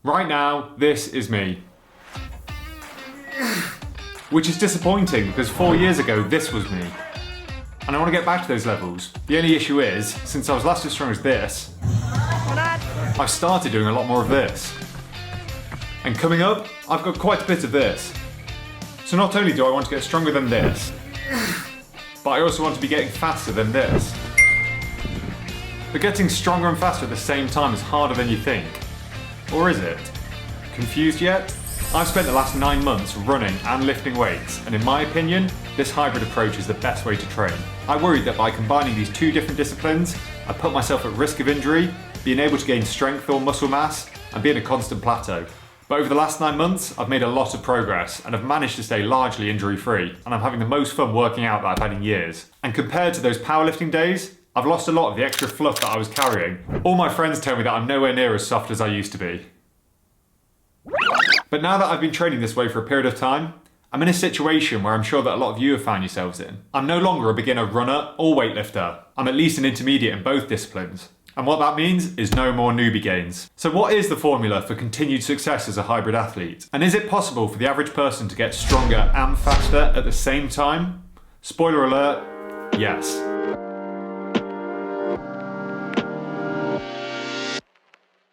Right now, this is me. Which is disappointing because 4 years ago, this was me. And I want to get back to those levels. The only issue is, since I was last as strong as this, I've started doing a lot more of this. And coming up, I've got quite a bit of this. So not only do I want to get stronger than this, but I also want to be getting faster than this. But getting stronger and faster at the same time is harder than you think. Or is it? Confused yet? I've spent the last 9 months running and lifting weights, and in my opinion, this hybrid approach is the best way to train. I worried that by combining these two different disciplines, I put myself at risk of injury, being able to gain strength or muscle mass, and be in a constant plateau. But over the last 9 months, I've made a lot of progress, and I've managed to stay largely injury-free, and I'm having the most fun working out that I've had in years. And compared to those powerlifting days, I've lost a lot of the extra fluff that I was carrying. All my friends tell me that I'm nowhere near as soft as I used to be. But now that I've been training this way for a period of time, I'm in a situation where I'm sure that a lot of you have found yourselves in. I'm no longer a beginner runner or weightlifter. I'm at least an intermediate in both disciplines. And what that means is no more newbie gains. So what is the formula for continued success as a hybrid athlete? And is it possible for the average person to get stronger and faster at the same time? Spoiler alert, yes.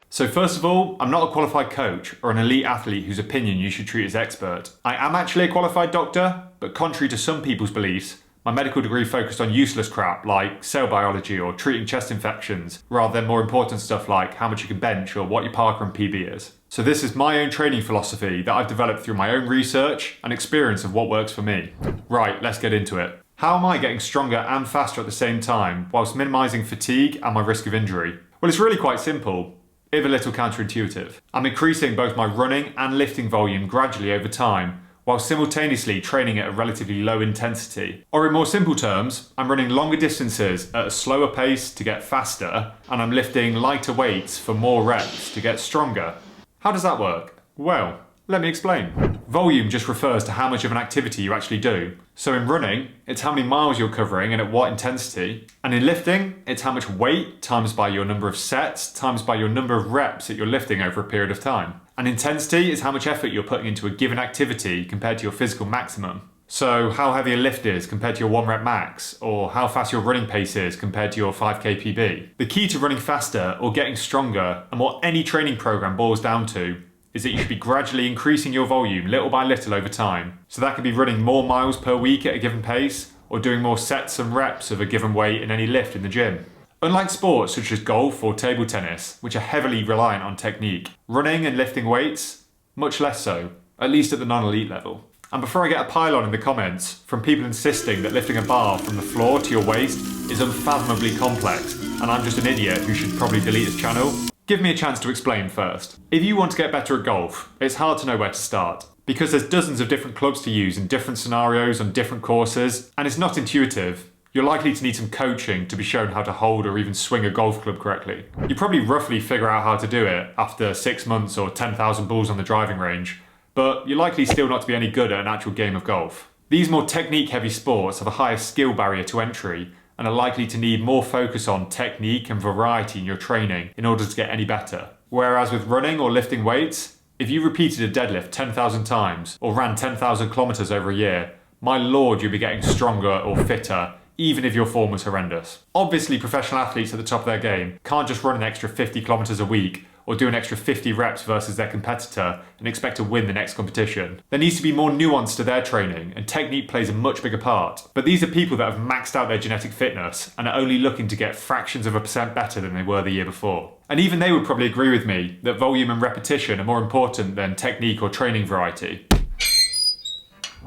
So first of all, I'm not a qualified coach or an elite athlete whose opinion you should treat as expert. I am actually a qualified doctor, but contrary to some people's beliefs, my medical degree focused on useless crap like cell biology or treating chest infections, rather than more important stuff like how much you can bench or what your Parker and PB is. So this is my own training philosophy that I've developed through my own research and experience of what works for me. Right, let's get into it. How am I getting stronger and faster at the same time whilst minimising fatigue and my risk of injury? Well, it's really quite simple, if a little counterintuitive. I'm increasing both my running and lifting volume gradually over time, while simultaneously training at a relatively low intensity. Or in more simple terms, I'm running longer distances at a slower pace to get faster, and I'm lifting lighter weights for more reps to get stronger. How does that work? Well, let me explain. Volume just refers to how much of an activity you actually do. So in running, it's how many miles you're covering and at what intensity. And in lifting, it's how much weight times by your number of sets times by your number of reps that you're lifting over a period of time. And intensity is how much effort you're putting into a given activity compared to your physical maximum. So how heavy a lift is compared to your 1 rep max, or how fast your running pace is compared to your 5k PB. The key to running faster or getting stronger, and what any training program boils down to, is that you should be gradually increasing your volume little by little over time. So that could be running more miles per week at a given pace, or doing more sets and reps of a given weight in any lift in the gym. Unlike sports such as golf or table tennis, which are heavily reliant on technique, running and lifting weights, much less so, at least at the non-elite level. And before I get a pile-on in the comments from people insisting that lifting a bar from the floor to your waist is unfathomably complex, and I'm just an idiot who should probably delete this channel, give me a chance to explain first. If you want to get better at golf, it's hard to know where to start. Because there's dozens of different clubs to use in different scenarios on different courses, and it's not intuitive. You're likely to need some coaching to be shown how to hold or even swing a golf club correctly. You probably roughly figure out how to do it after 6 months or 10,000 balls on the driving range, but you're likely still not to be any good at an actual game of golf. These more technique-heavy sports have a higher skill barrier to entry, and are likely to need more focus on technique and variety in your training in order to get any better. Whereas with running or lifting weights, if you repeated a deadlift 10,000 times or ran 10,000 kilometers over a year, my lord, you'll be getting stronger or fitter, even if your form was horrendous. Obviously, professional athletes at the top of their game can't just run an extra 50 kilometers a week or do an extra 50 reps versus their competitor and expect to win the next competition. There needs to be more nuance to their training, and technique plays a much bigger part. But these are people that have maxed out their genetic fitness and are only looking to get fractions of a percent better than they were the year before. And even they would probably agree with me that volume and repetition are more important than technique or training variety.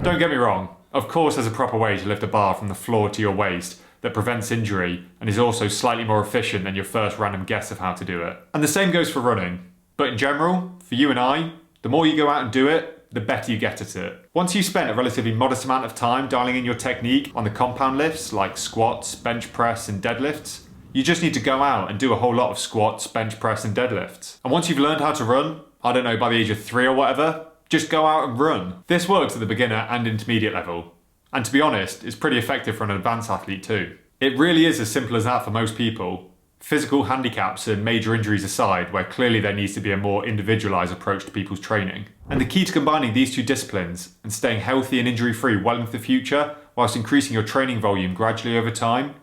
Don't get me wrong, of course there's a proper way to lift a bar from the floor to your waist that prevents injury and is also slightly more efficient than your first random guess of how to do it. And the same goes for running. But in general, for you and I, the more you go out and do it, the better you get at it. Once you've spent a relatively modest amount of time dialing in your technique on the compound lifts like squats, bench press and deadlifts, you just need to go out and do a whole lot of squats, bench press and deadlifts. And once you've learned how to run, I don't know, by the age of 3 or whatever, just go out and run. This works at the beginner and intermediate level. And to be honest, it's pretty effective for an advanced athlete too. It really is as simple as that for most people. Physical handicaps and major injuries aside, where clearly there needs to be a more individualised approach to people's training. And the key to combining these two disciplines and staying healthy and injury-free well into the future, whilst increasing your training volume gradually over time,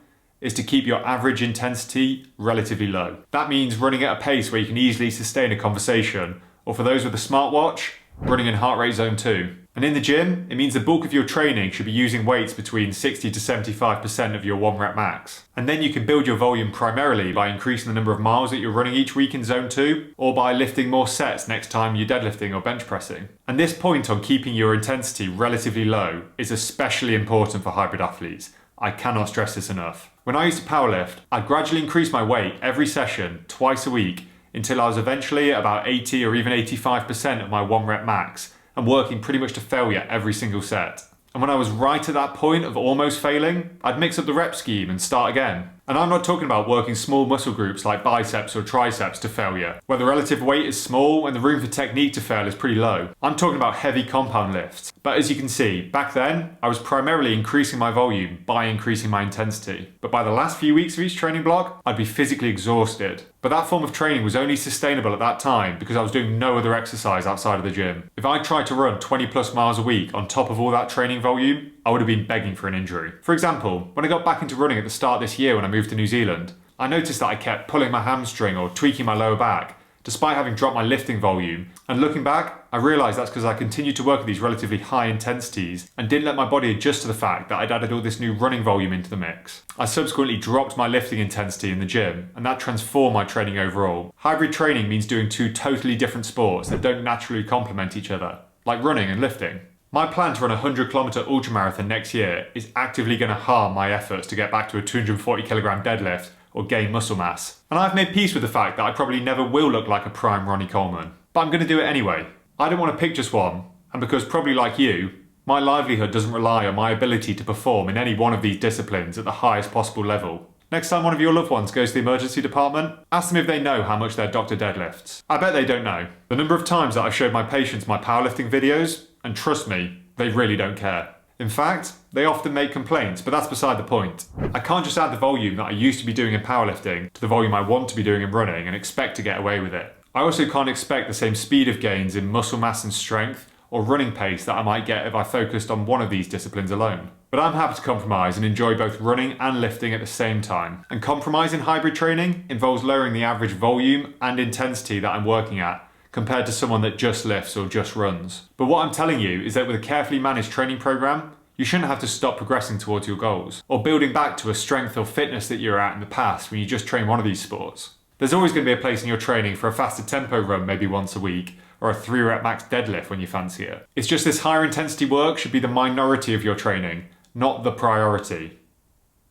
is to keep your average intensity relatively low. That means running at a pace where you can easily sustain a conversation, or for those with a smartwatch, running in heart rate zone 2. And in the gym, it means the bulk of your training should be using weights between 60 to 75% of your 1 rep max. And then you can build your volume primarily by increasing the number of miles that you're running each week in zone 2, or by lifting more sets next time you're deadlifting or bench pressing. And this point on keeping your intensity relatively low is especially important for hybrid athletes. I cannot stress this enough. When I used to powerlift, I'd gradually increase my weight every session, twice a week, until I was eventually at about 80 or even 85% of my 1 rep max, and working pretty much to failure every single set. And when I was right at that point of almost failing, I'd mix up the rep scheme and start again. And I'm not talking about working small muscle groups like biceps or triceps to failure, where the relative weight is small and the room for technique to fail is pretty low. I'm talking about heavy compound lifts. But as you can see, back then, I was primarily increasing my volume by increasing my intensity. But by the last few weeks of each training block, I'd be physically exhausted. But that form of training was only sustainable at that time because I was doing no other exercise outside of the gym. If I tried to run 20 plus miles a week on top of all that training volume, I would have been begging for an injury. For example, when I got back into running at the start of this year when I moved to New Zealand, I noticed that I kept pulling my hamstring or tweaking my lower back, despite having dropped my lifting volume. And looking back, I realised that's because I continued to work at these relatively high intensities and didn't let my body adjust to the fact that I'd added all this new running volume into the mix. I subsequently dropped my lifting intensity in the gym, and that transformed my training overall. Hybrid training means doing two totally different sports that don't naturally complement each other, like running and lifting. My plan to run a 100-kilometre ultramarathon next year is actively going to harm my efforts to get back to a 240-kilogram deadlift or gain muscle mass. And I've made peace with the fact that I probably never will look like a prime Ronnie Coleman. But I'm going to do it anyway. I don't want to pick just one, and because probably like you, my livelihood doesn't rely on my ability to perform in any one of these disciplines at the highest possible level. Next time one of your loved ones goes to the emergency department, ask them if they know how much their doctor deadlifts. I bet they don't know. The number of times that I've showed my patients my powerlifting videos, and trust me, they really don't care. In fact, they often make complaints, but that's beside the point. I can't just add the volume that I used to be doing in powerlifting to the volume I want to be doing in running and expect to get away with it. I also can't expect the same speed of gains in muscle mass and strength or running pace that I might get if I focused on one of these disciplines alone. But I'm happy to compromise and enjoy both running and lifting at the same time. And compromise in hybrid training involves lowering the average volume and intensity that I'm working at compared to someone that just lifts or just runs. But what I'm telling you is that with a carefully managed training program, you shouldn't have to stop progressing towards your goals or building back to a strength or fitness that you're at in the past when you just train one of these sports. There's always going to be a place in your training for a faster tempo run maybe once a week, or a 3 rep max deadlift when you fancy it. It's just this higher intensity work should be the minority of your training, not the priority.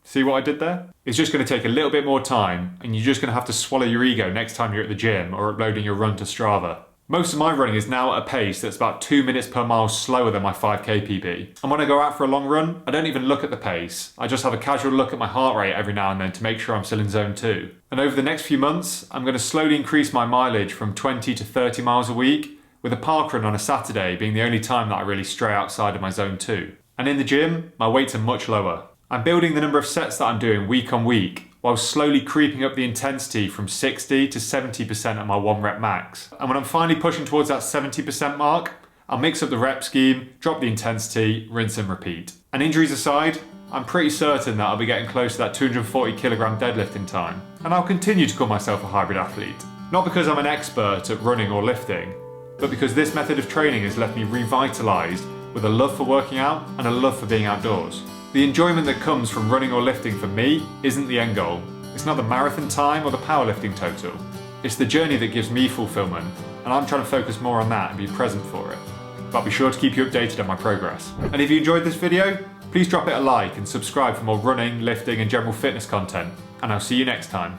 See what I did there? It's just going to take a little bit more time, and you're just going to have to swallow your ego next time you're at the gym or uploading your run to Strava. Most of my running is now at a pace that's about 2 minutes per mile slower than my 5k PB. And when I go out for a long run, I don't even look at the pace. I just have a casual look at my heart rate every now and then to make sure I'm still in zone 2. And over the next few months, I'm going to slowly increase my mileage from 20 to 30 miles a week, with a park run on a Saturday being the only time that I really stray outside of my zone 2. And in the gym, my weights are much lower. I'm building the number of sets that I'm doing week on week, while slowly creeping up the intensity from 60 to 70% at my 1 rep max. And when I'm finally pushing towards that 70% mark, I'll mix up the rep scheme, drop the intensity, rinse and repeat. And injuries aside, I'm pretty certain that I'll be getting close to that 240 kilogram deadlift in time. And I'll continue to call myself a hybrid athlete. Not because I'm an expert at running or lifting, but because this method of training has left me revitalised with a love for working out and a love for being outdoors. The enjoyment that comes from running or lifting for me isn't the end goal. It's not the marathon time or the powerlifting total. It's the journey that gives me fulfillment, and I'm trying to focus more on that and be present for it. But I'll be sure to keep you updated on my progress. And if you enjoyed this video, please drop it a like and subscribe for more running, lifting and general fitness content, and I'll see you next time.